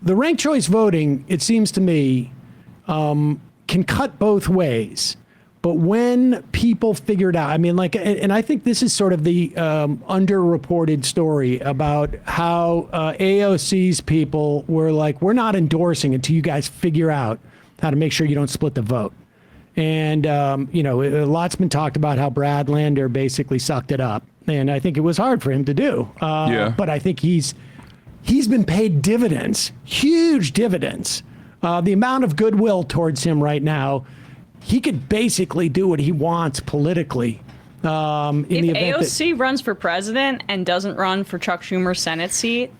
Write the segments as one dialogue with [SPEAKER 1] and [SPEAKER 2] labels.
[SPEAKER 1] the ranked choice voting, it seems to me, can cut both ways. But when people figured out, I mean, like, and I think this is sort of the underreported story about how AOC's people were like, we're not endorsing until you guys figure out how to make sure you don't split the vote. And, you know, a lot's been talked about how Brad Lander basically sucked it up. And I think it was hard for him to do. But I think he's been paid dividends, huge dividends. The amount of goodwill towards him right now, he could basically do what he wants politically.
[SPEAKER 2] If AOC runs for president and doesn't run for Chuck Schumer's Senate seat,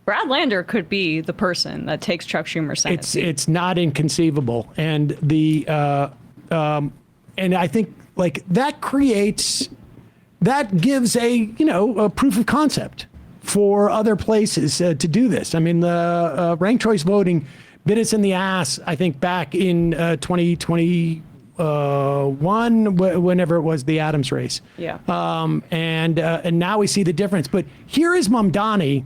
[SPEAKER 2] Brad Lander could be the person that takes Chuck Schumer's Senate seat.
[SPEAKER 1] It's not inconceivable. And and I think like that gives a proof of concept for other places to do this. I mean, the ranked choice voting bit us in the ass, I think, back in 2021, whenever it was the Adams race.
[SPEAKER 2] Yeah.
[SPEAKER 1] And now we see the difference. But here is Mamdani. I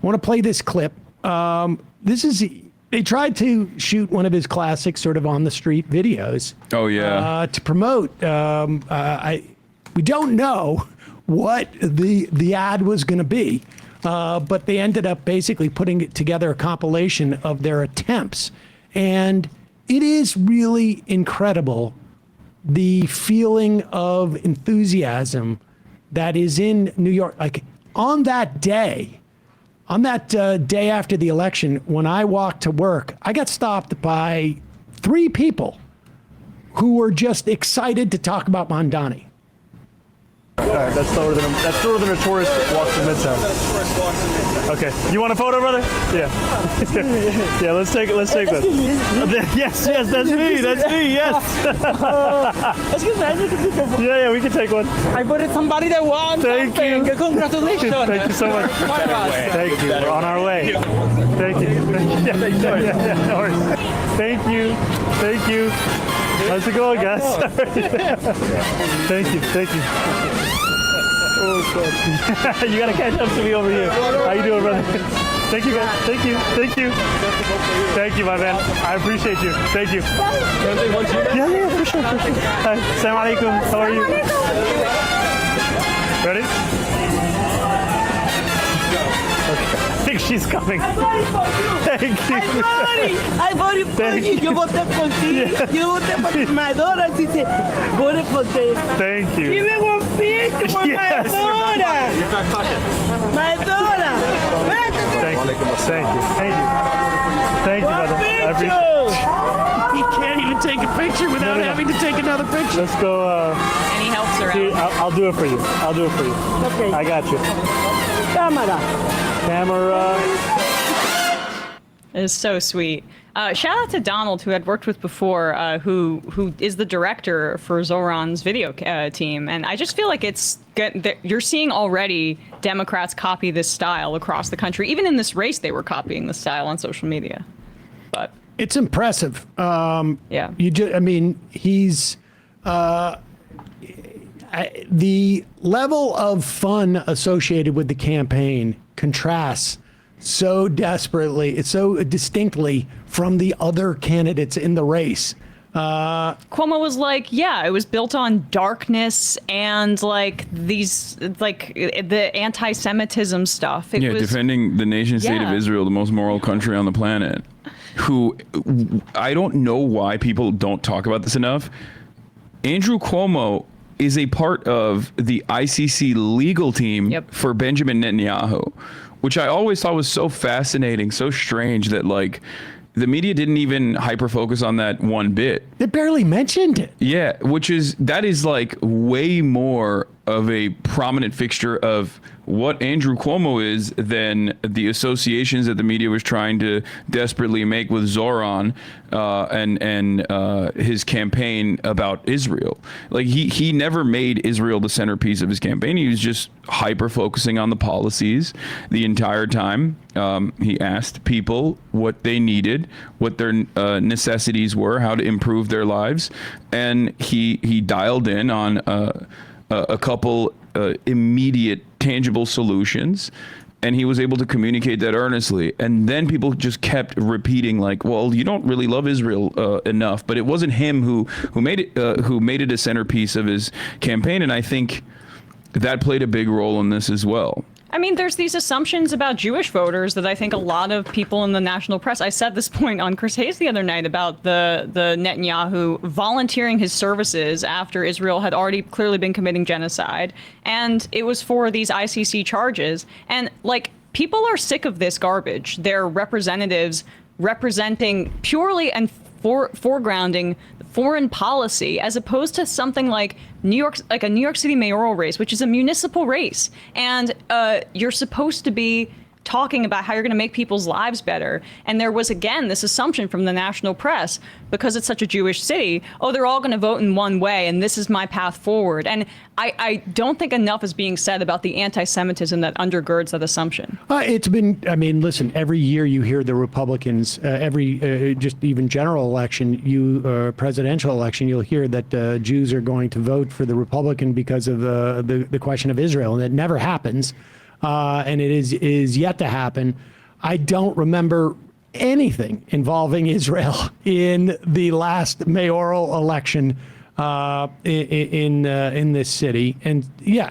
[SPEAKER 1] want to play this clip. They tried to shoot one of his classic sort of on the street videos.
[SPEAKER 3] Oh, yeah.
[SPEAKER 1] To promote. We don't know what the ad was going to be. But they ended up basically putting together a compilation of their attempts. And it is really incredible, the feeling of enthusiasm that is in New York. Like on that day after the election, when I walked to work, I got stopped by 3 people who were just excited to talk about Mamdani.
[SPEAKER 4] All right, that's the tourist walks to Midtown. Okay, you want a photo, brother? Yeah. Yeah, let's take this. Yes, that's me, yes. Yeah, we can take one.
[SPEAKER 5] I voted somebody that won.
[SPEAKER 4] Thank you.
[SPEAKER 5] Congratulations.
[SPEAKER 4] Thank you so much. Thank you, we're on our way. Thank you. Yeah, no worries. Thank you. How's it going, guys? Thank you. Oh, God. You gotta catch up to me over here. How you doing, brother? Thank you, guys. Thank you. Thank you, my man. I appreciate you. Thank you. Yeah, for sure. Hi. Assalamu alaikum. How are you? Ready? I think she's coming. Thank you.
[SPEAKER 5] I voted for you. You voted for me. You voted for my daughter. She said, voted for this.
[SPEAKER 4] Thank you.
[SPEAKER 5] Give me one piece for my daughter. My daughter. Thank you, brother. I appreciate it.
[SPEAKER 1] He can't even take a picture without having to take another picture.
[SPEAKER 4] Let's go.
[SPEAKER 2] And he helps around.
[SPEAKER 4] I'll do it for you.
[SPEAKER 5] Okay.
[SPEAKER 4] I got you. Camera.
[SPEAKER 2] It is so sweet. Shout out to Donald, who I'd worked with before, who is the director for Zohran's video team. And I just feel like it's good. You're seeing already Democrats copy this style across the country. Even in this race, they were copying the style on social media. But
[SPEAKER 1] it's impressive.
[SPEAKER 2] Yeah.
[SPEAKER 1] He's the level of fun associated with the campaign contrasts so distinctly from the other candidates in the race.
[SPEAKER 2] Cuomo was like, yeah, it was built on darkness and like the anti-Semitism stuff. It was
[SPEAKER 3] defending the nation state of Israel, the most moral country on the planet. Who, I don't know why people don't talk about this enough. Andrew Cuomo is a part of the ICC legal team for Benjamin Netanyahu, which I always thought was so fascinating, so strange that like the media didn't even hyper focus on that one bit.
[SPEAKER 1] They barely mentioned it.
[SPEAKER 3] Yeah, that is like way more of a prominent fixture of what Andrew Cuomo is than the associations that the media was trying to desperately make with Zohran and his campaign about Israel. Like he never made Israel the centerpiece of his campaign. He was just hyper focusing on the policies the entire time. He asked people what they needed, what their necessities were, how to improve their lives, and he dialed in on a couple immediate tangible solutions, and he was able to communicate that earnestly. And then people just kept repeating, like, well, you don't really love Israel enough. But it wasn't him who made it a centerpiece of his campaign. And I think that played a big role in this as well.
[SPEAKER 2] I mean, there's these assumptions about Jewish voters that I think a lot of people in the national press. I said this point on Chris Hayes the other night about the Netanyahu volunteering his services after Israel had already clearly been committing genocide, and it was for these ICC charges. And like, people are sick of this garbage. Their representatives representing purely and foregrounding foreign policy, as opposed to something like a New York City mayoral race, which is a municipal race, and you're supposed to be talking about how you're going to make people's lives better. And there was, again, this assumption from the national press, because it's such a Jewish city, oh, they're all going to vote in one way, and this is my path forward. And I don't think enough is being said about the anti-Semitism that undergirds that assumption.
[SPEAKER 1] It's been, I mean, listen, every year you hear the Republicans, just even general election, presidential election, you'll hear that Jews are going to vote for the Republican because of the question of Israel, and it never happens. And it is yet to happen. I don't remember anything involving Israel in the last mayoral election in this city. And yeah,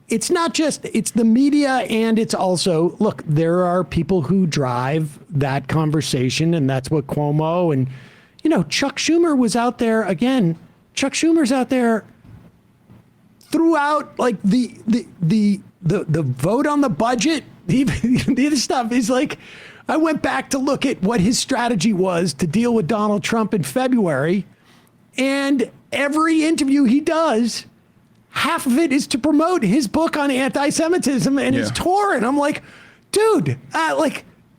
[SPEAKER 1] it's not just, it's the media, and it's also, look, there are people who drive that conversation, and that's what Cuomo and, Chuck Schumer was out there again. Chuck Schumer's out there throughout, like, the vote on the budget, the other stuff is like, I went back to look at what his strategy was to deal with Donald Trump in February, and every interview he does, half of it is to promote his book on anti-Semitism and his tour. And I'm like, dude,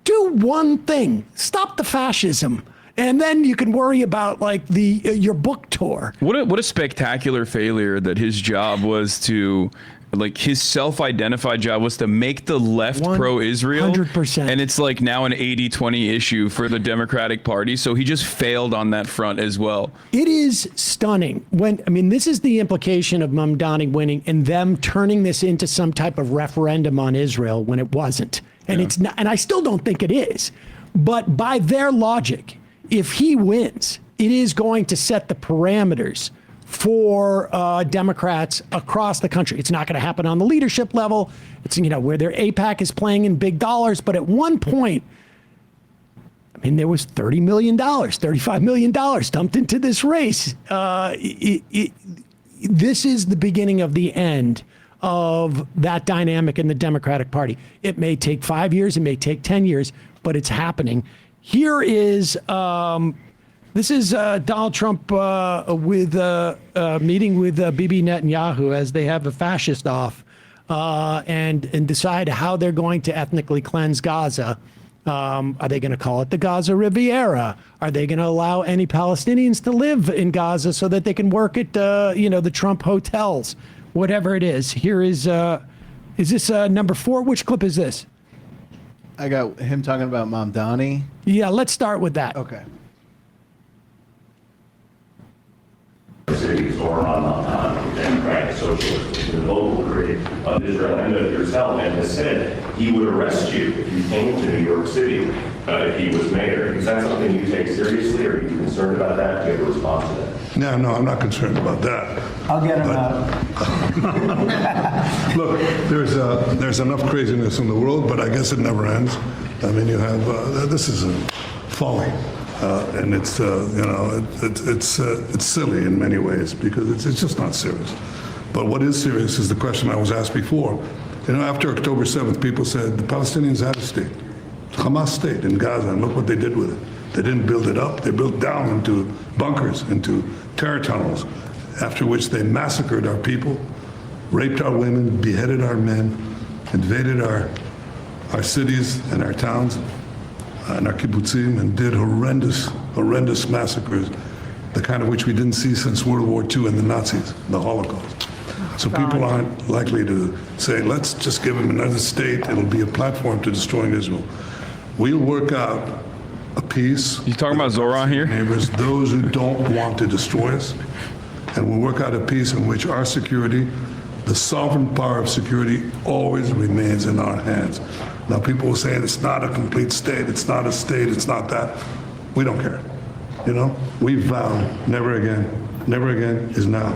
[SPEAKER 1] do one thing, stop the fascism. And then you can worry about like your book tour.
[SPEAKER 3] What a spectacular failure that his job was to, like, his self-identified job was to make the left pro-Israel.
[SPEAKER 1] 100%.
[SPEAKER 3] And it's like now an 80-20 issue for the Democratic Party. So he just failed on that front as well.
[SPEAKER 1] It is stunning. This is the implication of Mamdani winning and them turning this into some type of referendum on Israel when it wasn't. And it's not, and I still don't think it is. But by their logic, if he wins, it is going to set the parameters for Democrats across the country. It's not going to happen on the leadership level. It's, where their AIPAC is playing in big dollars. But at one point, there was $30 million, $35 million dumped into this race. This is the beginning of the end of that dynamic in the Democratic Party. It may take 5 years, it may take 10 years, but it's happening. Here is, this is Donald Trump with meeting with Bibi Netanyahu as they have a fascist off and decide how they're going to ethnically cleanse Gaza. Are they going to call it the Gaza Riviera? Are they going to allow any Palestinians to live in Gaza so that they can work at, the Trump hotels? Whatever it is. Here is this number 4? Which clip is this?
[SPEAKER 6] I got him talking about Mamdani.
[SPEAKER 1] Yeah, let's start with that.
[SPEAKER 6] Okay.
[SPEAKER 7] Cities or on Democratic Socialist, the local critic of Israel and of yourself, and has said he would arrest you if you came to New York City if he was mayor. Is that something you take seriously, or are you concerned about that? Do you have a response to that?
[SPEAKER 8] No, I'm not concerned about that.
[SPEAKER 5] I'll get him out.
[SPEAKER 8] Look, there's enough craziness in the world, but I guess it never ends. You have this is folly, and it's silly in many ways because it's just not serious. But what is serious is the question I was asked before. After October 7th, people said the Palestinians had a state, Hamas state in Gaza, and look what they did with it. They didn't build it up. They built down into bunkers, into terror tunnels, after which they massacred our people, raped our women, beheaded our men, invaded our cities and our towns and our kibbutzim, and did horrendous massacres, the kind of which we didn't see since World War II and the Nazis, the Holocaust. So people aren't likely to say, let's just give them another state. It'll be a platform to destroying Israel. We'll work out a peace.
[SPEAKER 3] You talking about Zohran here?
[SPEAKER 8] Neighbors, those who don't want to destroy us. And we'll work out a peace in which our security The sovereign power of security always remains in our hands. Now, people will say it's not a complete state, it's not a state, it's not that. We don't care. You know, we vow never again. Never again is now.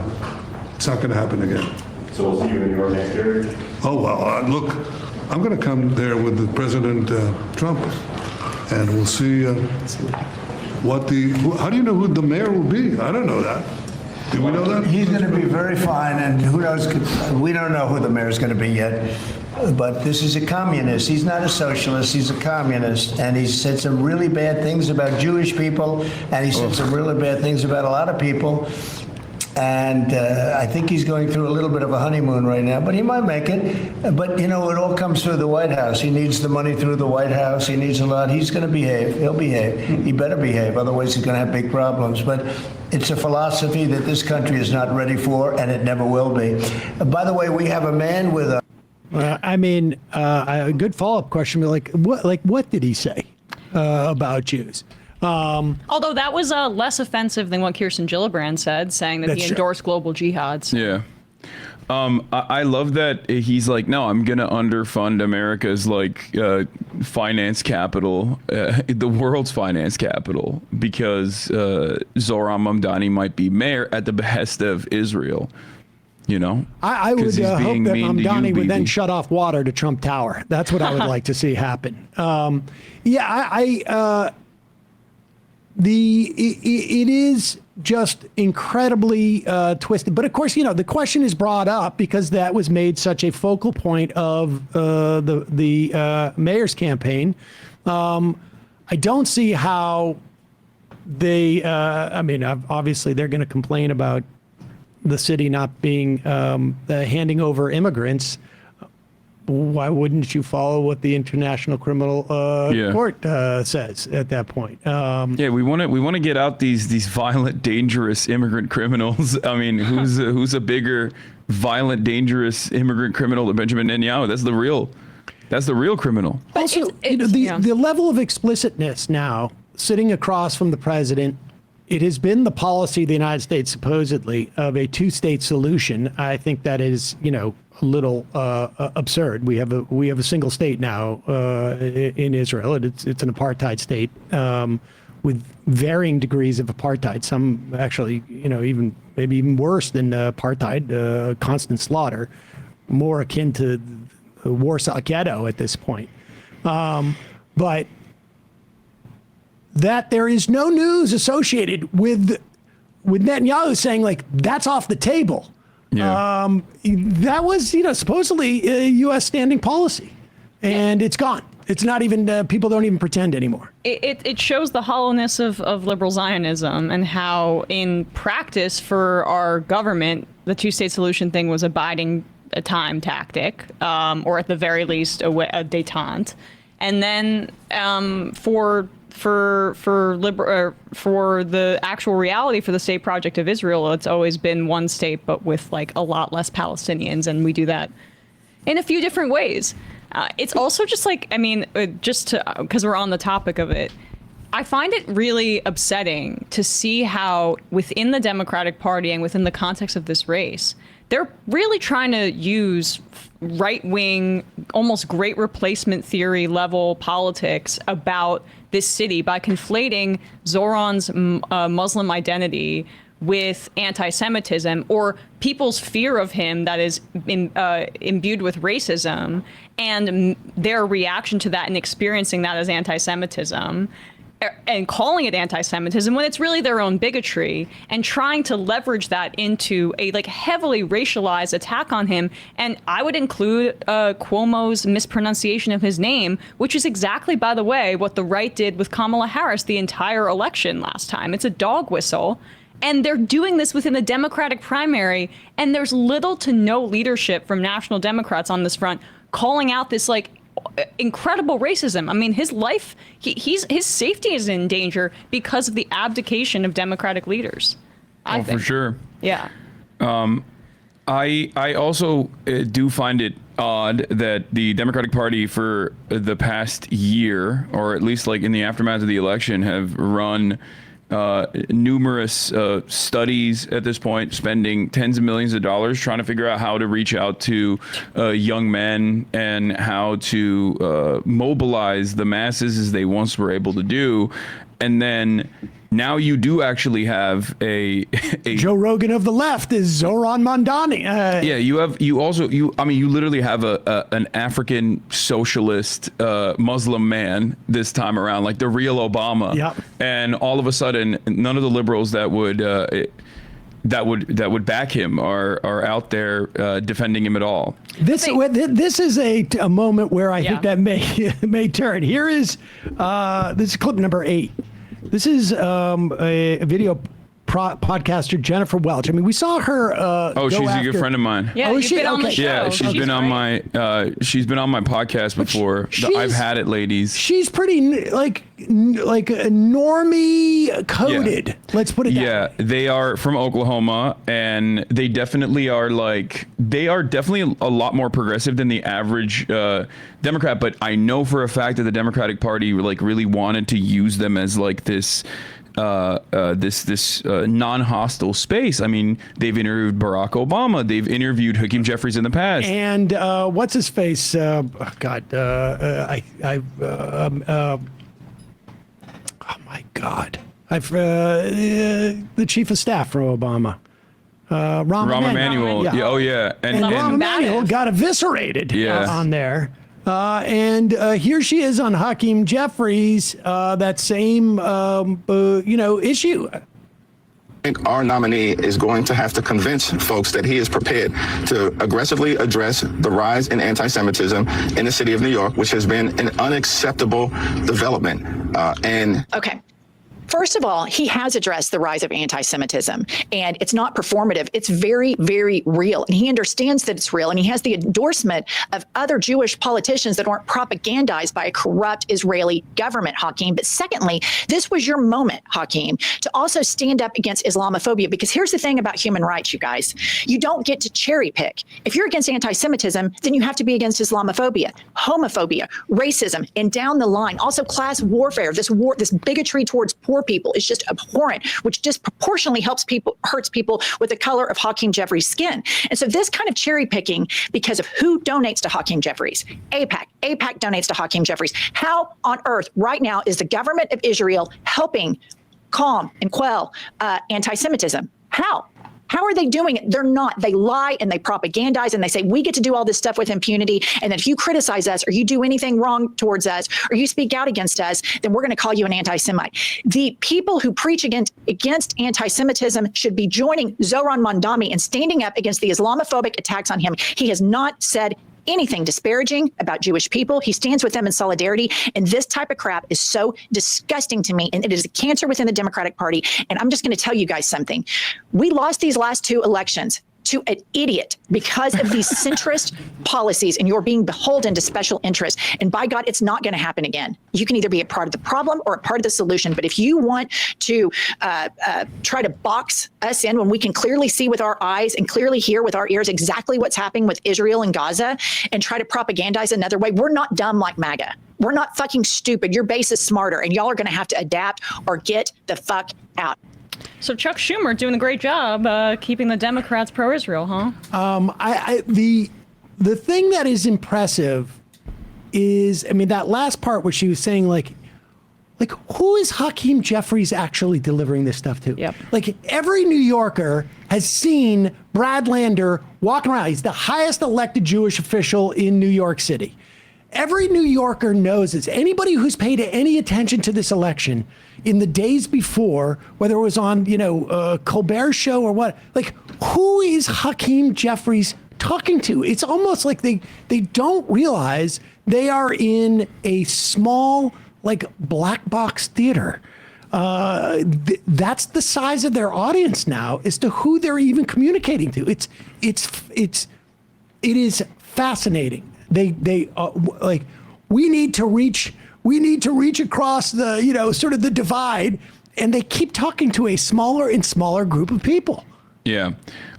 [SPEAKER 8] It's not going to happen again.
[SPEAKER 7] So we'll see you in New York next year?
[SPEAKER 8] Oh, well, look, I'm going to come there with the President Trump, and we'll see how do you know who the mayor will be? I don't know that. Do we know that?
[SPEAKER 9] He's going to be very fine, and who knows, we don't know who the mayor's going to be yet, but this is a communist. He's not a socialist, he's a communist, and he said some really bad things about Jewish people, and he said some really bad things about a lot of people. And I think he's going through a little bit of a honeymoon right now, but he might make it. But, you know, it all comes through the White House. He needs the money through the White House. He needs a lot. He's going to behave. He'll behave. He better behave. Otherwise, he's going to have big problems. But it's a philosophy that this country is not ready for, and it never will be. By the way, we have a man with a...
[SPEAKER 1] a good follow-up question. What did he say about Jews?
[SPEAKER 2] Although that was less offensive than what Kirsten Gillibrand said, saying that he endorsed global jihads.
[SPEAKER 3] Yeah. I love that he's like, no, I'm going to underfund America's finance capital, the world's finance capital, because Zohran Mamdani might be mayor at the behest of Israel. You know,
[SPEAKER 1] I would hope that Mamdani would then shut off water to Trump Tower. That's what I would like to see happen. It is just incredibly twisted. But of course, you know, the question is brought up because that was made such a focal point of the mayor's campaign. I don't see how they, obviously they're going to complain about the city not being handing over immigrants. Why wouldn't you follow what the International Criminal Court says at that point?
[SPEAKER 3] We want to get out these violent, dangerous immigrant criminals. I mean, who's a bigger violent, dangerous immigrant criminal than Benjamin Netanyahu? That's the real criminal.
[SPEAKER 1] Also, the level of explicitness now, sitting across from the president, it has been the policy of the United States, supposedly, of a two-state solution. I think that is, a little absurd. We have a single state now in Israel. It's an apartheid state with varying degrees of apartheid. Some actually, maybe even worse than apartheid, constant slaughter, more akin to the Warsaw Ghetto at this point. But that there is no news associated with Netanyahu saying that's off the table. Yeah. That was, supposedly a U.S. standing policy, and it's gone. It's not even, people don't even pretend anymore.
[SPEAKER 2] It shows the hollowness of liberal Zionism and how in practice for our government, the two-state solution thing was a biding time tactic, or at the very least a détente. And then for the actual reality for the state project of Israel, it's always been one state, but with a lot less Palestinians, and we do that in a few different ways. It's also just because we're on the topic of it, I find it really upsetting to see how within the Democratic Party and within the context of this race, they're really trying to use right-wing, almost great replacement theory level politics about this city by conflating Zohran's Muslim identity with anti-Semitism, or people's fear of him that is imbued with racism, and their reaction to that and experiencing that as anti-Semitism, and calling it anti-Semitism when it's really their own bigotry, and trying to leverage that into a heavily racialized attack on him. And I would include Cuomo's mispronunciation of his name, which is exactly, by the way, what the right did with Kamala Harris the entire election last time. It's a dog whistle. And they're doing this within the Democratic primary, and there's little to no leadership from national Democrats on this front calling out this incredible racism. I mean, his life, his safety is in danger because of the abdication of Democratic leaders. I think.
[SPEAKER 3] For sure.
[SPEAKER 2] Yeah.
[SPEAKER 3] I also do find it odd that the Democratic Party for the past year, or at least in the aftermath of the election, have run numerous studies at this point, spending tens of millions of dollars trying to figure out how to reach out to young men and how to mobilize the masses as they once were able to do. And then now you do actually have a
[SPEAKER 1] Joe Rogan of the left is Zohran Mamdani.
[SPEAKER 3] yeah, you literally have an African socialist Muslim man this time around, like the real Obama.
[SPEAKER 1] Yep.
[SPEAKER 3] And all of a sudden, none of the liberals that would back him are out there defending him at all.
[SPEAKER 1] This is a moment where I think
[SPEAKER 2] Yeah.
[SPEAKER 1] that may turn. Here is this is clip number 8. This is a video podcaster, Jennifer Welch. I mean, we saw her.
[SPEAKER 3] She's a good friend of mine.
[SPEAKER 2] Yeah,
[SPEAKER 1] Oh,
[SPEAKER 2] you've
[SPEAKER 1] is she?
[SPEAKER 2] been on the
[SPEAKER 1] Okay.
[SPEAKER 2] show.
[SPEAKER 3] Yeah, she's been on my podcast before. I've had it, ladies.
[SPEAKER 1] She's pretty like normie coded.
[SPEAKER 3] Yeah.
[SPEAKER 1] Let's put it that
[SPEAKER 3] Yeah,
[SPEAKER 1] way.
[SPEAKER 3] they are from Oklahoma, and they definitely are definitely a lot more progressive than the average Democrat. But I know for a fact that the Democratic Party really wanted to use them as like this non-hostile space. I mean, they've interviewed Barack Obama. They've interviewed Hakeem Jeffries in the past.
[SPEAKER 1] And what's his face? Oh my God! The chief of staff for Obama, Rahm
[SPEAKER 3] Emanuel.
[SPEAKER 1] Yeah.
[SPEAKER 3] Yeah. Oh yeah.
[SPEAKER 1] And Rahm Emanuel got eviscerated on there. And here she is on Hakeem Jeffries, that same issue.
[SPEAKER 10] I think our nominee is going to have to convince folks that he is prepared to aggressively address the rise in anti-Semitism in the city of New York, which has been an unacceptable development.
[SPEAKER 11] Okay. First of all, he has addressed the rise of anti-Semitism, and it's not performative. It's very, very real. And he understands that it's real. And he has the endorsement of other Jewish politicians that aren't propagandized by a corrupt Israeli government, Hakeem. But secondly, this was your moment, Hakeem, to also stand up against Islamophobia. Because here's the thing about human rights, you guys. You don't get to cherry pick. If you're against anti-Semitism, then you have to be against Islamophobia, homophobia, racism, and down the line. Also class warfare, this bigotry towards poor people is just abhorrent, which disproportionately hurts people with the color of Hakeem Jeffries' skin. And so this kind of cherry picking because of who donates to Hakeem Jeffries, AIPAC donates to Hakeem Jeffries. How on earth right now is the government of Israel helping calm and quell anti-Semitism? How are they doing it? They're not. They lie and they propagandize and they say, we get to do all this stuff with impunity. And that if you criticize us or you do anything wrong towards us or you speak out against us, then we're going to call you an anti-Semite. The people who preach against anti-Semitism should be joining Zohran Mamdani and standing up against the Islamophobic attacks on him. He has not said anything disparaging about Jewish people. He stands with them in solidarity. And this type of crap is so disgusting to me. And it is a cancer within the Democratic Party. And I'm just going to tell you guys something. We lost these last 2 elections to an idiot because of these centrist policies, and you're being beholden to special interests. And by God, it's not going to happen again. You can either be a part of the problem or a part of the solution. But if you want to try to box us in when we can clearly see with our eyes and clearly hear with our ears exactly what's happening with Israel and Gaza and try to propagandize another way, we're not dumb like MAGA. We're not fucking stupid. Your base is smarter, and y'all are going to have to adapt or get the fuck out.
[SPEAKER 2] So Chuck Schumer doing a great job keeping the Democrats pro-Israel, huh?
[SPEAKER 1] The thing that is impressive is, I mean, that last part where she was saying like who is Hakeem Jeffries actually delivering this stuff to?
[SPEAKER 2] Yep.
[SPEAKER 1] Like every New Yorker has seen Brad Lander walking around. He's the highest elected Jewish official in New York City. Every New Yorker knows this. Anybody who's paid any attention to this election in the days before, whether it was on, Colbert's show or what, like, who is Hakeem Jeffries talking to? It's almost like they don't realize they are in a small, like, black box theater. That's the size of their audience now as to who they're even communicating to. It is fascinating. They like, we need to reach across the, sort of the divide, and they keep talking to a smaller and smaller group of people.
[SPEAKER 3] Yeah.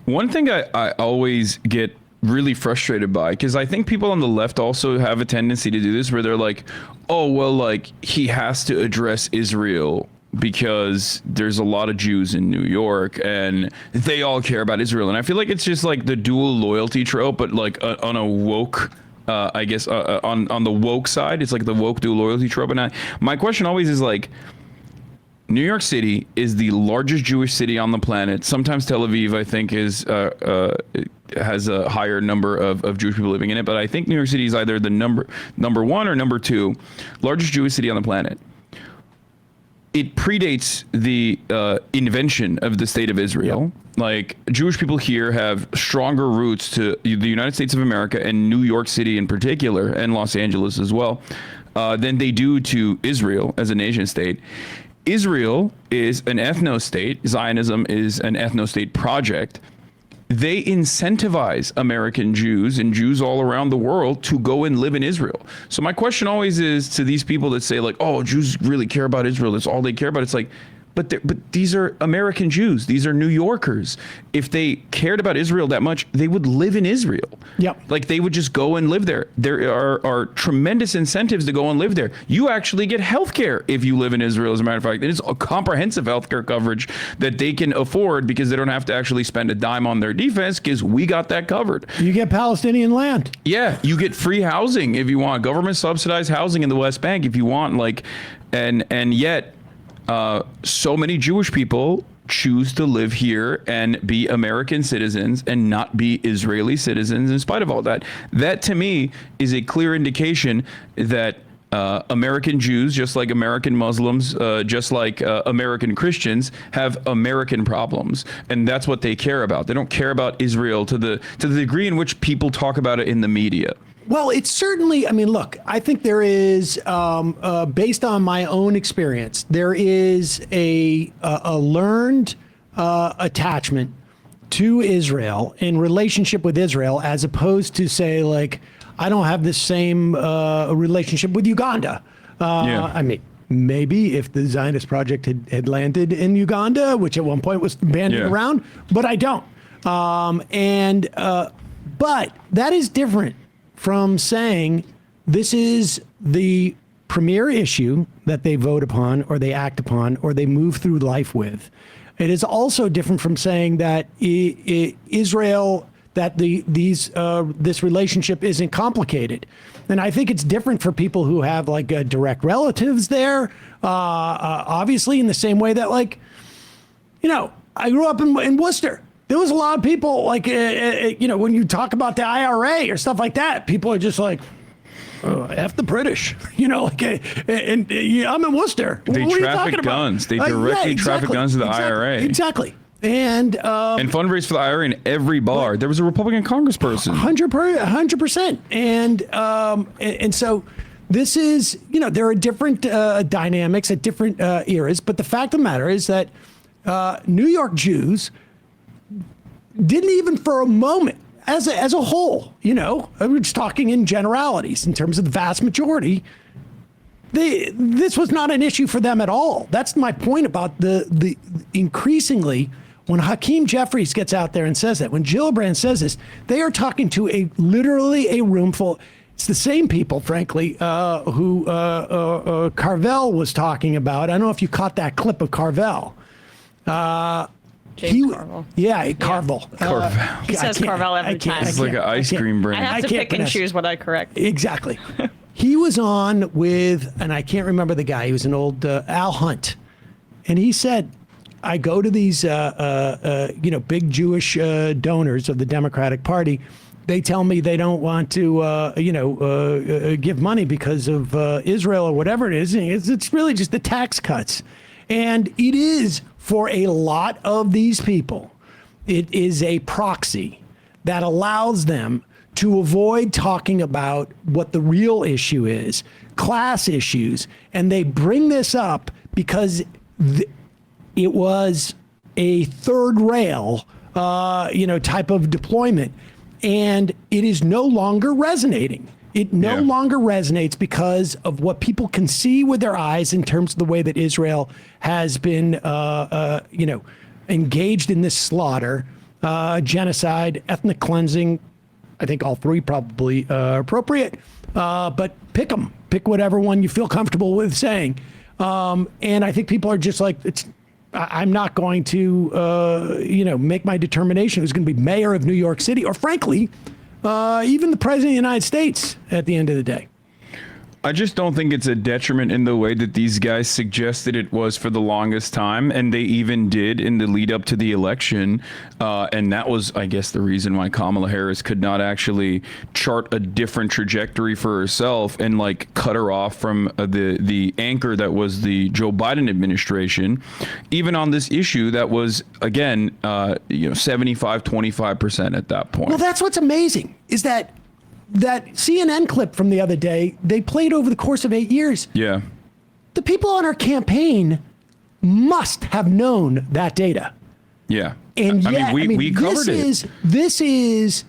[SPEAKER 3] One thing I always get really frustrated by, because I think people on the left also have a tendency to do this, where they're like, oh, well, like, he has to address Israel because there's a lot of Jews in New York and they all care about Israel. And I feel like it's just like the dual loyalty trope, but like on a woke, I guess, on the woke side, it's like the woke dual loyalty trope. And my question always is like, New York City is the largest Jewish city on the planet. Sometimes Tel Aviv, I think, has a higher number of Jewish people living in it. But I think New York City is either the number one or number two largest Jewish city on the planet. It predates the invention of the state of Israel. Yep. Like, Jewish people here have stronger roots to the United States of America and New York City in particular, and Los Angeles as well, than they do to Israel as a nation state. Israel is an ethno-state. Zionism is an ethno-state project. They incentivize American Jews and Jews all around the world to go and live in Israel. So my question always is to these people that say like, oh, Jews really care about Israel, that's all they care about. It's like, but these are American Jews. These are New Yorkers. If they cared about Israel that much, they would live in Israel.
[SPEAKER 1] Yep.
[SPEAKER 3] Like, they would just go and live there. There are tremendous incentives to go and live there. You actually get health care if you live in Israel, as a matter of fact. It is a comprehensive health care coverage that they can afford because they don't have to actually spend a dime on their defense, because we got that covered.
[SPEAKER 1] You get Palestinian land.
[SPEAKER 3] Yeah, you get free housing if you want, government subsidized housing in the West Bank if you want, like, and yet so many Jewish people choose to live here and be American citizens and not be Israeli citizens in spite of all that. That, to me, is a clear indication that American Jews, just like American Muslims, just like American Christians, have American problems, and that's what they care about. They don't care about Israel to the degree in which people talk about it in the media.
[SPEAKER 1] Well, it's certainly, I mean, look, I think there is, based on my own experience, there is a learned attachment to Israel in relationship with Israel, as opposed to, say, like, I don't have the same relationship with Uganda. I mean, maybe if the Zionist project had landed in Uganda, which at one point was banding around, but I don't. But that is different from saying this is the premier issue that they vote upon or they act upon or they move through life with. It is also different from saying that Israel, that this relationship isn't complicated. And I think it's different for people who have like direct relatives there, obviously, in the same way that, like, you know, I grew up in Worcester. There was a lot of people, like, you know, when you talk about the IRA or stuff like that, people are just like, oh, F the British, you know, like, and I'm in Worcester.
[SPEAKER 3] They
[SPEAKER 1] what
[SPEAKER 3] traffic guns. They directly traffic guns to the IRA.
[SPEAKER 1] Exactly. And
[SPEAKER 3] fundraise for the IRA in every bar. There was a Republican congressperson.
[SPEAKER 1] 100%. And so this is, you know, there are different dynamics at different eras. But the fact of the matter is that New York Jews didn't even for a moment, as a whole, you know, we're just talking in generalities in terms of the vast majority, this was not an issue for them at all. That's my point about the increasingly, when Hakeem Jeffries gets out there and says that, when Gillibrand says this, they are talking to literally a room full. It's the same people, frankly, who Carvel was talking about. I don't know if you caught that clip of Carvel.
[SPEAKER 2] James Carvel.
[SPEAKER 1] Yeah, Carvel.
[SPEAKER 3] Carvel.
[SPEAKER 2] He says Carvel every time.
[SPEAKER 3] It's like an ice cream brand.
[SPEAKER 2] I have to pick and choose what I correct.
[SPEAKER 1] Exactly. He was on with, and I can't remember the guy. He was an old Al Hunt, and he said, "I go to these, you know, big Jewish donors of the Democratic Party. They tell me they don't want to, you know, give money because of Israel or whatever it is. It's really just the tax cuts, and it is." For a lot of these people, it is a proxy that allows them to avoid talking about what the real issue is, class issues. And they bring this up because it was a third rail, you know, type of deployment. And it is no longer resonating. It no longer resonates because of what people can see with their eyes in terms of the way that Israel has been, you know, engaged in this slaughter, genocide, ethnic cleansing. I think all three probably are appropriate, but pick them. Pick whatever one you feel comfortable with saying. And I think people are just like, I'm not going to, make my determination who's going to be mayor of New York City, or frankly, even the president of the United States at the end of the day.
[SPEAKER 3] I just don't think it's a detriment in the way that these guys suggested it was for the longest time, and they even did in the lead up to the election. And that was, I guess, the reason why Kamala Harris could not actually chart a different trajectory for herself and like cut her off from the anchor that was the Joe Biden administration, even on this issue that was, again, 75-25% at that point.
[SPEAKER 1] Well, that's what's amazing is that CNN clip from the other day, they played over the course of 8 years.
[SPEAKER 3] Yeah.
[SPEAKER 1] The people on our campaign must have known that data.
[SPEAKER 3] Yeah.
[SPEAKER 1] And
[SPEAKER 3] we covered it.
[SPEAKER 1] This is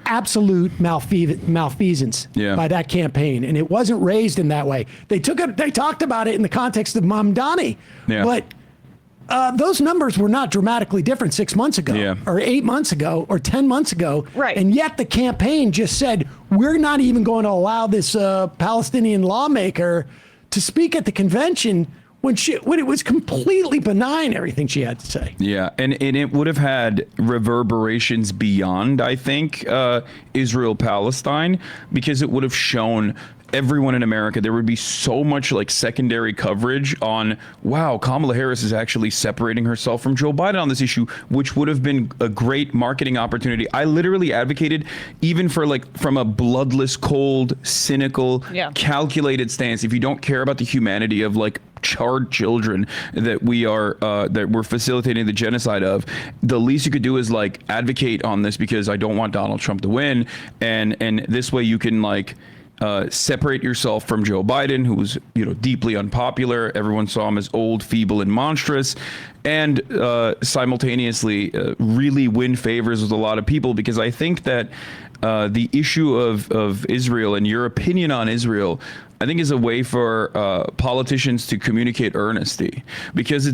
[SPEAKER 1] absolute malfeasance by that campaign. And it wasn't raised in that way. They talked about it in the context of Mamdani.
[SPEAKER 3] Yeah.
[SPEAKER 1] But those numbers were not dramatically different 6 months ago or 8 months ago or 10 months ago.
[SPEAKER 2] Right.
[SPEAKER 1] And yet the campaign just said, we're not even going to allow this Palestinian lawmaker to speak at the convention when it was completely benign, everything she had to say.
[SPEAKER 3] Yeah, and it would have had reverberations beyond, I think, Israel-Palestine, because it would have shown everyone in America, there would be so much like secondary coverage on, wow, Kamala Harris is actually separating herself from Joe Biden on this issue, which would have been a great marketing opportunity. I literally advocated even for from a bloodless, cold, cynical, calculated stance. If you don't care about the humanity of charred children that we're facilitating the genocide of, the least you could do is advocate on this because I don't want Donald Trump to win, and this way you can separate yourself from Joe Biden, who was deeply unpopular. Everyone saw him as old, feeble, and monstrous, and simultaneously really win favors with a lot of people, because I think that the issue of Israel and your opinion on Israel, I think, is a way for politicians to communicate earnesty, because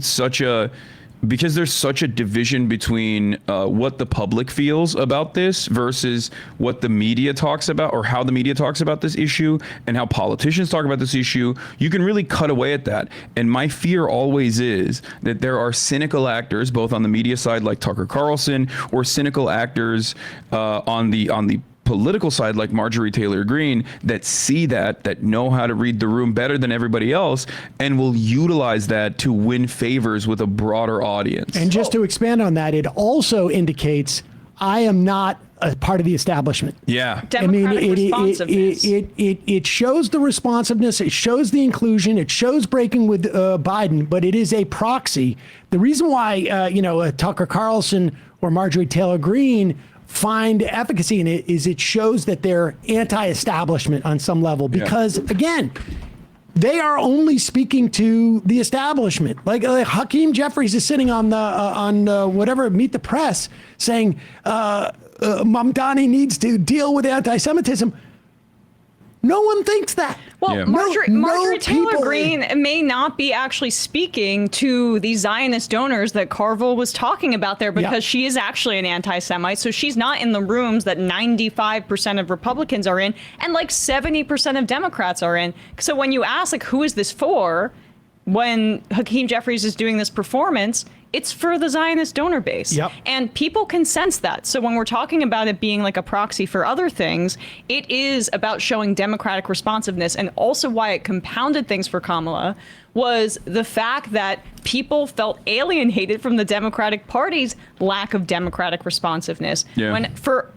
[SPEAKER 3] there's such a division between what the public feels about this versus what the media talks about, or how the media talks about this issue and how politicians talk about this issue. You can really cut away at that. And my fear always is that there are cynical actors, both on the media side like Tucker Carlson, or cynical actors on the political side like Marjorie Taylor Greene, that see that know how to read the room better than everybody else, and will utilize that to win favors with a broader audience.
[SPEAKER 1] And just to expand on that, it also indicates I am not a part of the establishment.
[SPEAKER 3] Yeah.
[SPEAKER 2] Democratic responsiveness.
[SPEAKER 1] It shows the responsiveness, it shows the inclusion, it shows breaking with Biden, but it is a proxy. The reason why Tucker Carlson or Marjorie Taylor Greene find efficacy in it is it shows that they're anti-establishment on some level, because again, they are only speaking to the establishment. Like Hakeem Jeffries is sitting on whatever Meet the Press saying Mamdani needs to deal with anti-Semitism. No one thinks that.
[SPEAKER 2] Well, Marjorie Taylor Greene may not be actually speaking to the Zionist donors that Carville was talking about there, because she is actually an anti-Semite. So she's not in the rooms that 95% of Republicans are in, and 70% of Democrats are in. So when you ask, who is this for, when Hakeem Jeffries is doing this performance, it's for the Zionist donor base.
[SPEAKER 1] Yep.
[SPEAKER 2] And people can sense that. So when we're talking about it being a proxy for other things, it is about showing democratic responsiveness. And also why it compounded things for Kamala was the fact that people felt alienated from the Democratic Party's lack of democratic responsiveness.
[SPEAKER 3] Yeah.
[SPEAKER 2] When for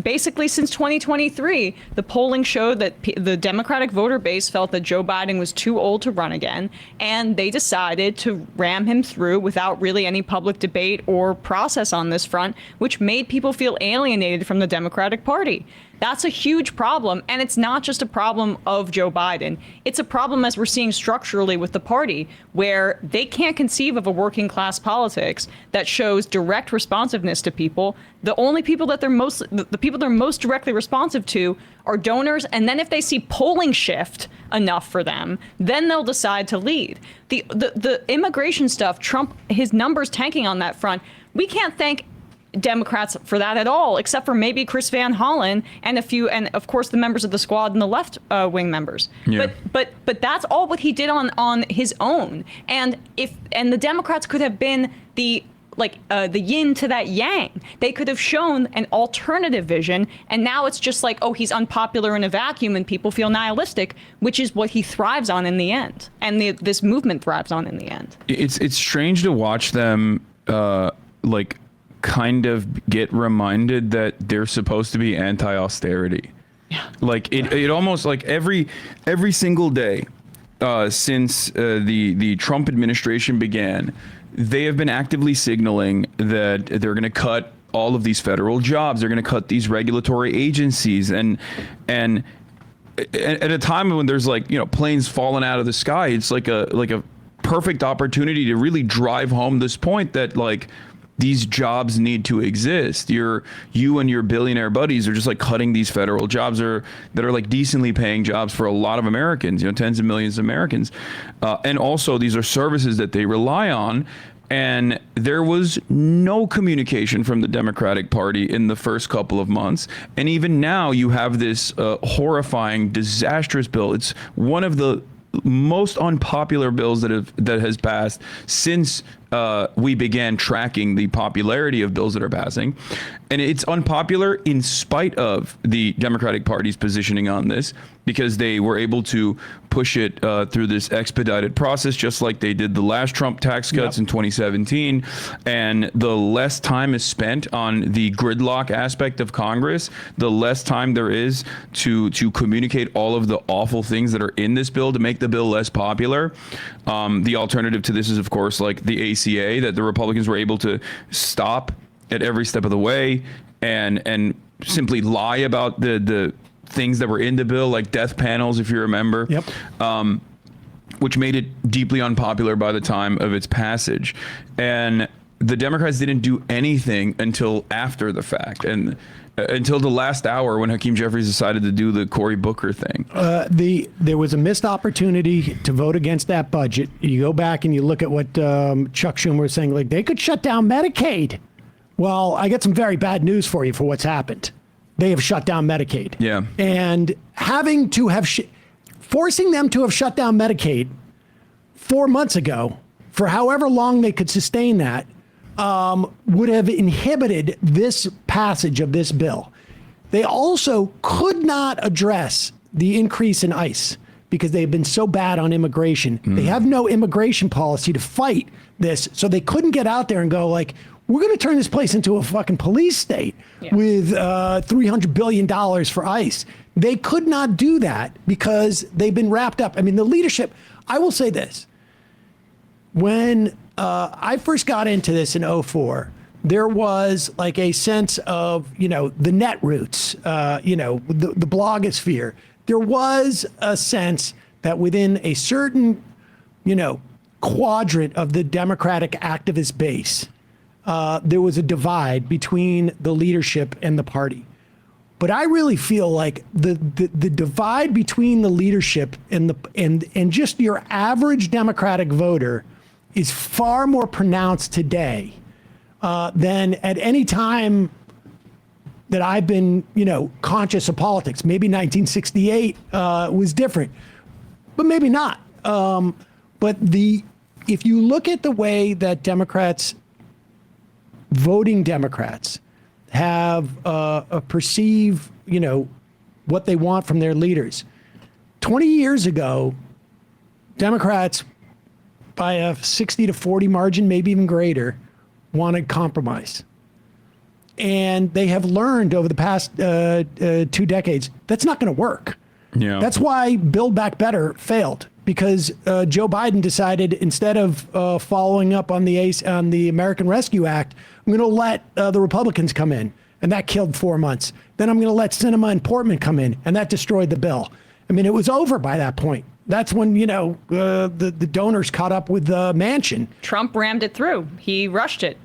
[SPEAKER 2] basically since 2023, the polling showed that the Democratic voter base felt that Joe Biden was too old to run again, and they decided to ram him through without really any public debate or process on this front, which made people feel alienated from the Democratic Party. That's a huge problem, and it's not just a problem of Joe Biden. It's a problem, as we're seeing structurally with the party, where they can't conceive of a working class politics that shows direct responsiveness to people. The only people that the people they're most directly responsive to are donors, and then if they see polling shift enough for them, then they'll decide to lead. The immigration stuff, Trump, his numbers tanking on that front, we can't thank Democrats for that at all, except for maybe Chris Van Hollen and a few, and of course the members of the squad and the left wing members.
[SPEAKER 3] Yeah.
[SPEAKER 2] But that's all what he did on his own. And the Democrats could have been the yin to that yang. They could have shown an alternative vision, and now it's just like, oh, he's unpopular in a vacuum and people feel nihilistic, which is what he thrives on in the end, and this movement thrives on in the end.
[SPEAKER 3] It's strange to watch them kind of get reminded that they're supposed to be anti-austerity. Yeah. Like it almost like every single day since the Trump administration began, they have been actively signaling that they're going to cut all of these federal jobs. They're going to cut these regulatory agencies, and at a time when there's planes falling out of the sky, it's like a perfect opportunity to really drive home this point that these jobs need to exist. You and your billionaire buddies are just cutting these federal jobs that are decently paying jobs for a lot of Americans, tens of millions of Americans. And also these are services that they rely on. And there was no communication from the Democratic Party in the first couple of months. And even now you have this horrifying, disastrous bill. It's one of the most unpopular bills that has passed since we began tracking the popularity of bills that are passing. And it's unpopular in spite of the Democratic Party's positioning on this, because they were able to push it through this expedited process, just like they did the last Trump tax cuts in 2017. And the less time is spent on the gridlock aspect of Congress, the less time there is to communicate all of the awful things that are in this bill to make the bill less popular. The alternative to this is, of course, the ACA that the Republicans were able to stop at every step of the way and simply lie about the things that were in the bill, like death panels, if you remember.
[SPEAKER 1] Yep.
[SPEAKER 3] Which made it deeply unpopular by the time of its passage. And the Democrats didn't do anything until after the fact, and until the last hour when Hakeem Jeffries decided to do the Cory Booker thing.
[SPEAKER 1] There was a missed opportunity to vote against that budget. You go back and you look at what Chuck Schumer was saying, they could shut down Medicaid. Well, I got some very bad news for you for what's happened. They have shut down Medicaid. Yeah. And having to have forcing them to have shut down Medicaid 4 months ago, for however long they could sustain that, would have inhibited this passage of this bill. They also could not address the increase in ICE because they've been so bad on immigration. They have no immigration policy to fight this, so they couldn't get out there and go we're going to turn this place into a fucking police state with $300 billion for ICE. They could not do that because they've been wrapped up. I mean, the leadership, I will say this. When I first got into this in 2004, there was a sense of, the net roots, the blogosphere. There was a sense that within a certain, quadrant of the Democratic activist base, there was a divide between the leadership and the party. But I really feel like the divide between the leadership and just your average Democratic voter is far more pronounced today than at any time that I've been, conscious of politics. Maybe 1968 was different, but maybe not. But if you look at the way that voting Democrats have perceive, what they want from their leaders. 20 years ago, Democrats, by a 60 to 40 margin, maybe even greater, wanted compromise. And they have learned over the past 2 decades, that's not going to work. Yeah. That's why Build Back Better failed, because Joe Biden decided, instead of following up on the American Rescue Act, I'm going to let the Republicans come in, and that killed 4 months. Then I'm going to let Sinema and Portman come in, and that destroyed the bill. I mean, it was over by that point. That's when, the donors caught up with Manchin.
[SPEAKER 2] Trump rammed it through. He rushed it.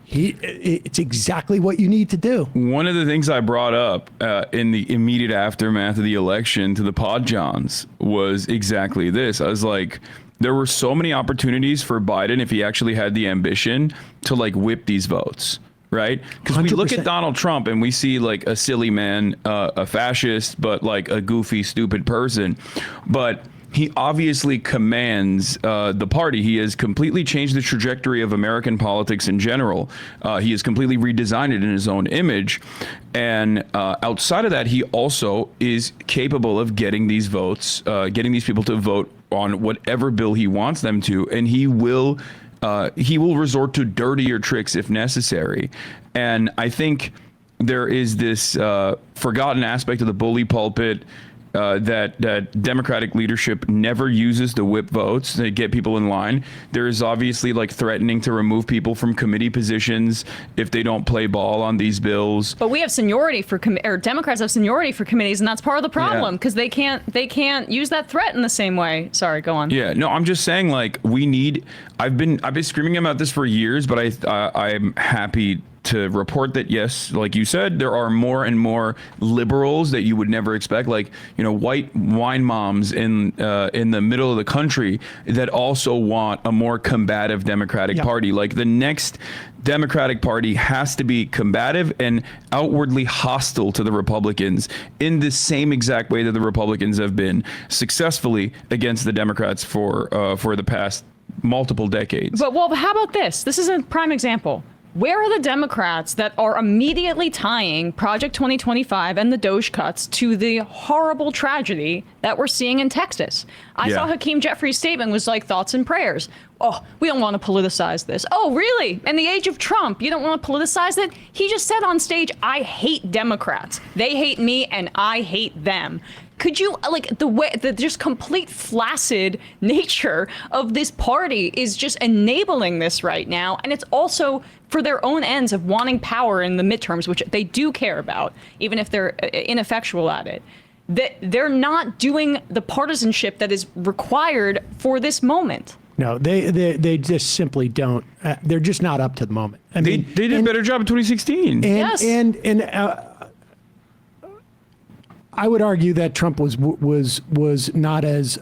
[SPEAKER 1] It's exactly what you need to do.
[SPEAKER 3] One of the things I brought up in the immediate aftermath of the election to the Pod Johns was exactly this. I was like, there were so many opportunities for Biden, if he actually had the ambition, to whip these votes. right? Because we look
[SPEAKER 1] 100%.
[SPEAKER 3] at Donald Trump and we see like a silly man, a fascist, but like a goofy, stupid person. But he obviously commands the party. He has completely changed the trajectory of American politics in general. He has completely redesigned it in his own image. And outside of that, he also is capable of getting these votes, getting these people to vote on whatever bill he wants them to. And he will resort to dirtier tricks if necessary. And I think there is this forgotten aspect of the bully pulpit that Democratic leadership never uses to whip votes to get people in line. There is obviously like threatening to remove people from committee positions if they don't play ball on these bills.
[SPEAKER 2] But we have seniority for or Democrats have seniority for committees, and that's part of the problem because they can't use that threat in the same way. Sorry, go on.
[SPEAKER 3] Yeah, no, I'm just saying like we need. I've been screaming about this for years, but I'm happy to report that, yes, like you said, there are more and more liberals that you would never expect, like, you know, white wine moms in the middle of the country that also want a more combative Democratic Party. Like the next Democratic Party has to be combative and outwardly hostile to the Republicans in the same exact way that the Republicans have been successfully against the Democrats for the past multiple decades.
[SPEAKER 2] But well, how about this? This is a prime example. Where are the Democrats that are immediately tying Project 2025 and the Doge cuts to the horrible tragedy that we're seeing in Texas? I saw Hakeem Jeffries' statement was like thoughts and prayers. Oh, we don't want to politicize this. Oh, really? In the age of Trump, you don't want to politicize it? He just said on stage, I hate Democrats. They hate me and I hate them. Could you, like, the just complete flaccid nature of this party is just enabling this right now. And it's also for their own ends of wanting power in the midterms, which they do care about, even if they're ineffectual at it. That they're not doing the partisanship that is required for this moment.
[SPEAKER 1] No, they just simply don't. They're just not up to the moment. I mean,
[SPEAKER 3] they did a better job in 2016.
[SPEAKER 2] Yes.
[SPEAKER 1] I would argue that Trump was not as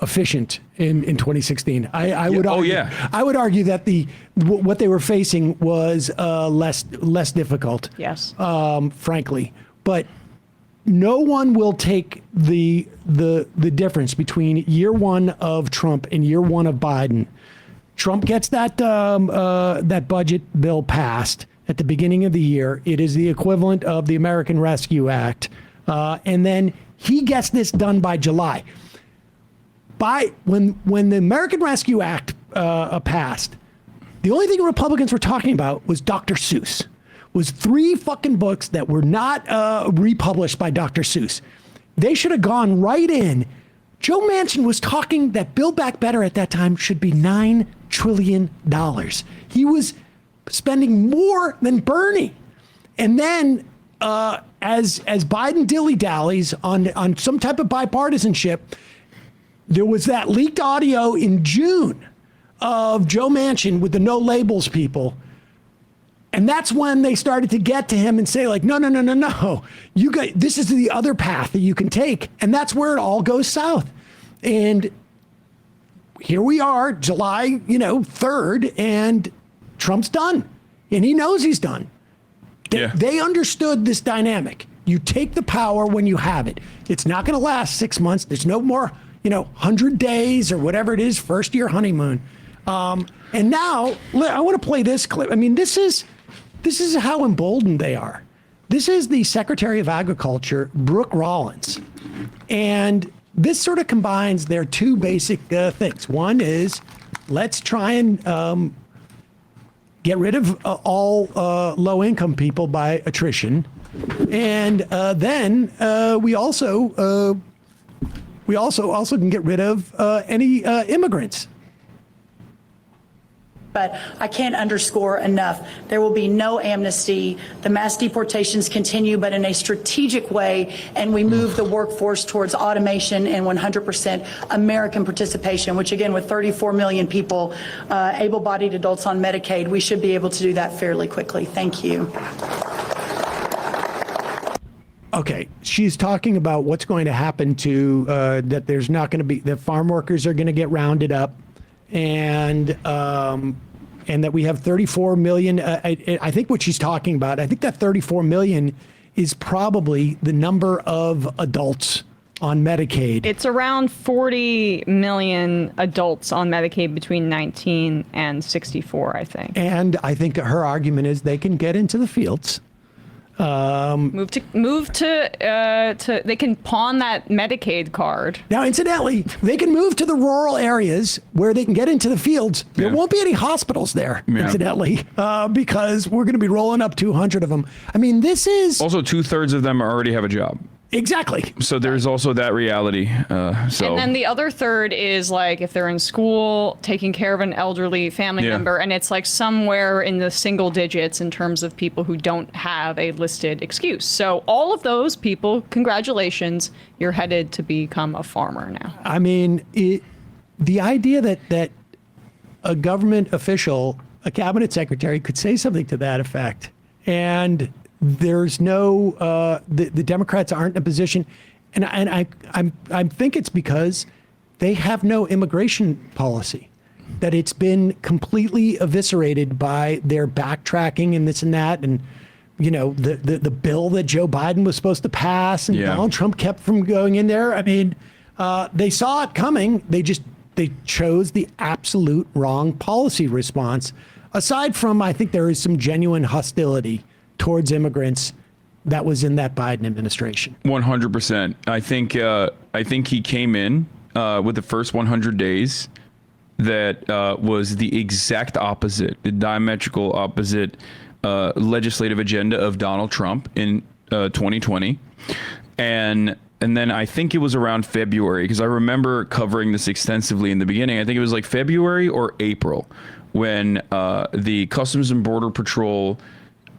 [SPEAKER 1] efficient in 2016. I would argue, I would argue that what they were facing was less difficult.
[SPEAKER 2] Yes.
[SPEAKER 1] Frankly, but no one will take the difference between year one of Trump and year one of Biden. Trump gets that budget bill passed at the beginning of the year. It is the equivalent of the American Rescue Act. And then he gets this done by July. When the American Rescue Act passed, the only thing Republicans were talking about was Dr. Seuss. Was 3 fucking books that were not republished by Dr. Seuss. They should have gone right in. Joe Manchin was talking that Build Back Better at that time should be $9 trillion. He was spending more than Bernie. And then as Biden dilly-dallies on some type of bipartisanship, there was that leaked audio in June of Joe Manchin with the no labels people. And that's when they started to get to him and say, like, no. You guys, this is the other path that you can take. And that's where it all goes south. And here we are, July, 3rd, and Trump's done. And he knows he's done. They understood this dynamic. You take the power when you have it. It's not going to last 6 months. There's no more, 100 days or whatever it is, first year honeymoon. And now I want to play this clip. I mean, this is how emboldened they are. This is the Secretary of Agriculture, Brooke Rollins. And this sort of combines their 2 basic things. One is let's try and get rid of all low-income people by attrition. And then we also can get rid of any immigrants.
[SPEAKER 12] But I can't underscore enough, there will be no amnesty. The mass deportations continue, but in a strategic way, and we move the workforce towards automation and 100% American participation, which again, with 34 million people, able-bodied adults on Medicaid, we should be able to do that fairly quickly. Thank you.
[SPEAKER 1] Okay, she's talking about what's going to happen to, that there's not going to be, the farm workers are going to get rounded up. And and that we have 34 million. I think what she's talking about, I think that 34 million is probably the number of adults on Medicaid.
[SPEAKER 2] It's around 40 million adults on Medicaid between 19 and 64, I think.
[SPEAKER 1] And I think her argument is they can get into the fields.
[SPEAKER 2] Move to they can pawn that Medicaid card.
[SPEAKER 1] Now, incidentally, they can move to the rural areas where they can get into the fields. There won't be any hospitals there, incidentally, because we're going to be rolling up 200 of them. I mean, this is...
[SPEAKER 3] Also, 2/3 of them already have a job.
[SPEAKER 1] Exactly.
[SPEAKER 3] So there's also that reality.
[SPEAKER 2] And then the other third is like if they're in school, taking care of an elderly family member, and it's like somewhere in the single digits in terms of people who don't have a listed excuse. So all of those people, congratulations, you're headed to become a farmer now.
[SPEAKER 1] I mean, the idea that a government official, a cabinet secretary, could say something to that effect, and there's no, the Democrats aren't in a position, and I think it's because they have no immigration policy, that it's been completely eviscerated by their backtracking and this and that, and you know the bill that Joe Biden was supposed to pass and Donald Trump kept from going in there. I mean, they saw it coming. They chose the absolute wrong policy response. Aside from, I think there is some genuine hostility towards immigrants that was in that Biden administration.
[SPEAKER 3] 100%. I think he came in with the first 100 days that was the exact opposite, the diametrical opposite legislative agenda of Donald Trump in 2020. And then I think it was around February, because I remember covering this extensively in the beginning. I think it was like February or April when the Customs and Border Patrol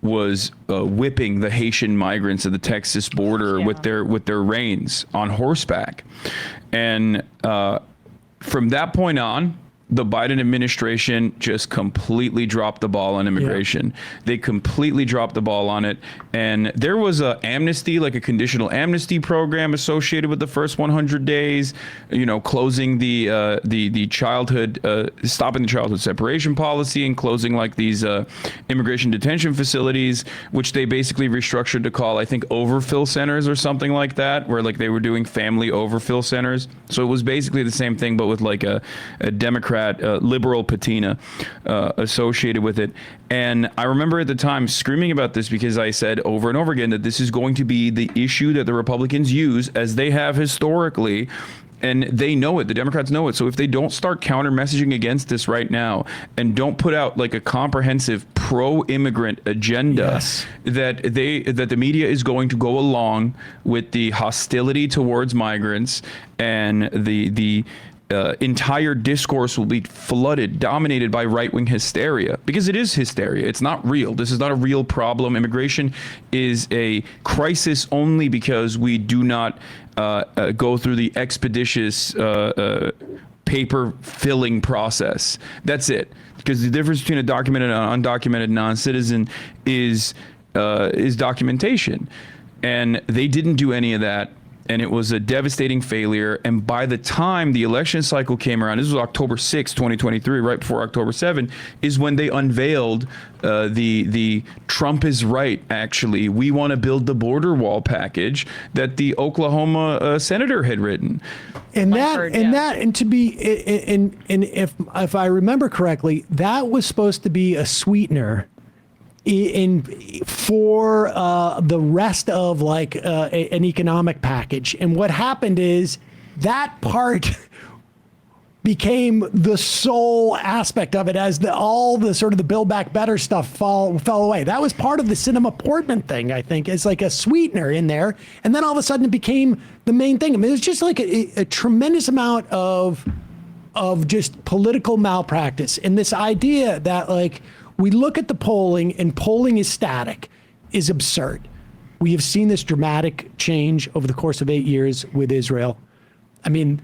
[SPEAKER 3] was whipping the Haitian migrants at the Texas border with their reins on horseback. And from that point on, the Biden administration just completely dropped the ball on immigration. They completely dropped the ball on it. And there was a amnesty, like a conditional amnesty program associated with the first 100 days, you know, closing the childhood, stopping the childhood separation policy and closing like these immigration detention facilities, which they basically restructured to call, I think, overfill centers or something like that, where like they were doing family overfill centers. So it was basically the same thing, but with like a Democrat liberal patina associated with it. And I remember at the time screaming about this because I said over and over again that this is going to be the issue that the Republicans use, as they have historically. And they know it. The Democrats know it. So if they don't start counter messaging against this right now and don't put out like a comprehensive pro-immigrant agenda, that the media is going to go along with the hostility towards migrants, and the entire discourse will be flooded, dominated by right-wing hysteria, because it is hysteria. It's not real. This is not a real problem. Immigration is a crisis only because we do not go through the expeditious paper filling process. That's it. Because the difference between a documented and undocumented non-citizen is documentation. And they didn't do any of that. And it was a devastating failure. And by the time the election cycle came around, this was October 6, 2023, right before October 7, is when they unveiled the Trump is right, actually. We want to build the border wall package that the Oklahoma senator had written.
[SPEAKER 1] And if I remember correctly, that was supposed to be a sweetener for the rest of like an economic package. And what happened is that part became the sole aspect of it, as all the sort of the Build Back Better stuff fell away. That was part of the Cinema Portman thing, I think. It's like a sweetener in there. And then all of a sudden it became the main thing. I mean, it was just like a tremendous amount of just political malpractice. And this idea that like, we look at the polling and polling is static is absurd. We have seen this dramatic change over the course of 8 years with Israel. I mean,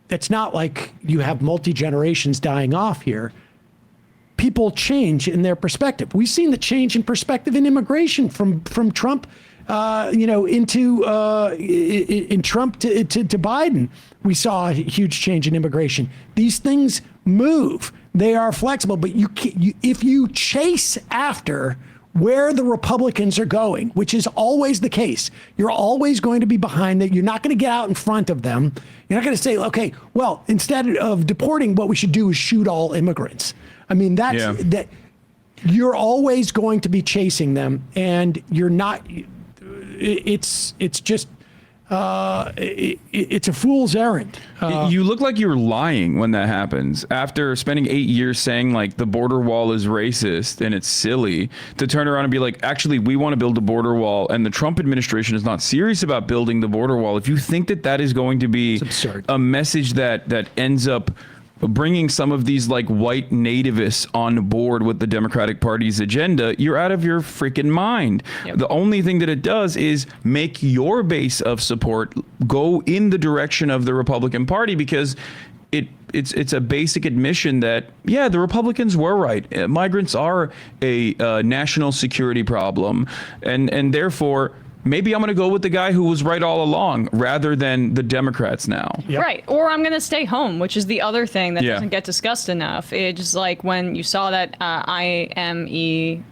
[SPEAKER 1] it's not like you have multi-generations dying off here. People change in their perspective. We've seen the change in perspective in immigration from Trump in Trump to Biden, we saw a huge change in immigration. These things move. They are flexible, but if you chase after where the Republicans are going, which is always the case, you're always going to be behind that. You're not going to get out in front of them. You're not going to say, okay, well, instead of deporting, what we should do is shoot all immigrants. I mean, that you're always going to be chasing them, and you're not. It's just. It's a fool's errand.
[SPEAKER 3] You look like you're lying when that happens. After spending 8 years saying like the border wall is racist and it's silly, to turn around and be like, actually, we want to build a border wall, and the Trump administration is not serious about building the border wall. If you think that that is going to be a message that ends up bringing some of these like white nativists on board with the Democratic Party's agenda, you're out of your freaking mind. Yep. The only thing that it does is make your base of support go in the direction of the Republican Party, because it's a basic admission that, yeah, the Republicans were right. Migrants are a national security problem, and therefore maybe I'm going to go with the guy who was right all along rather than the Democrats now.
[SPEAKER 2] Yep. Right. Or I'm going to stay home, which is the other thing that doesn't get discussed enough. It's like when you saw that IMEU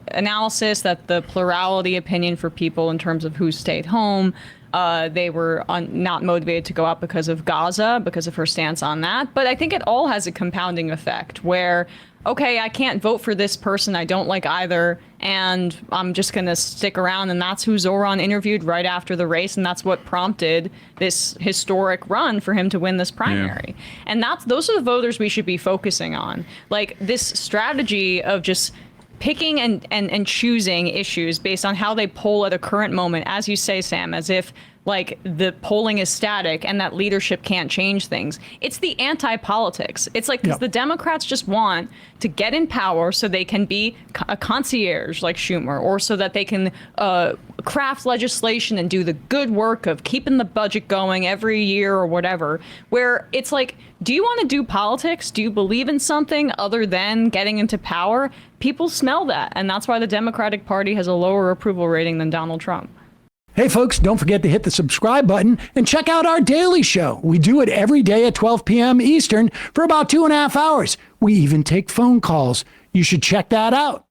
[SPEAKER 2] analysis, that the plurality opinion for people in terms of who stayed home, they were not motivated to go out because of Gaza, because of her stance on that. But I think it all has a compounding effect where, okay, I can't vote for this person, I don't like either, and I'm just going to stick around. And that's who Zohran interviewed right after the race, and that's what prompted this historic run for him to win this primary. Yeah. And those are the voters we should be focusing on. Like, this strategy of just picking and choosing issues based on how they poll at a current moment, as you say, Sam, as if like the polling is static and that leadership can't change things. It's the anti-politics. It's like, because the Democrats just want to get in power so they can be a concierge like Schumer, or so that they can craft legislation and do the good work of keeping the budget going every year or whatever, where it's like, do you want to do politics? Do you believe in something other than getting into power? People smell that, and that's why the Democratic Party has a lower approval rating than Donald Trump.
[SPEAKER 1] Hey, folks, don't forget to hit the subscribe button and check out our daily show. We do it every day at 12 p.m. Eastern for about 2.5 hours. We even take phone calls. You should check that out.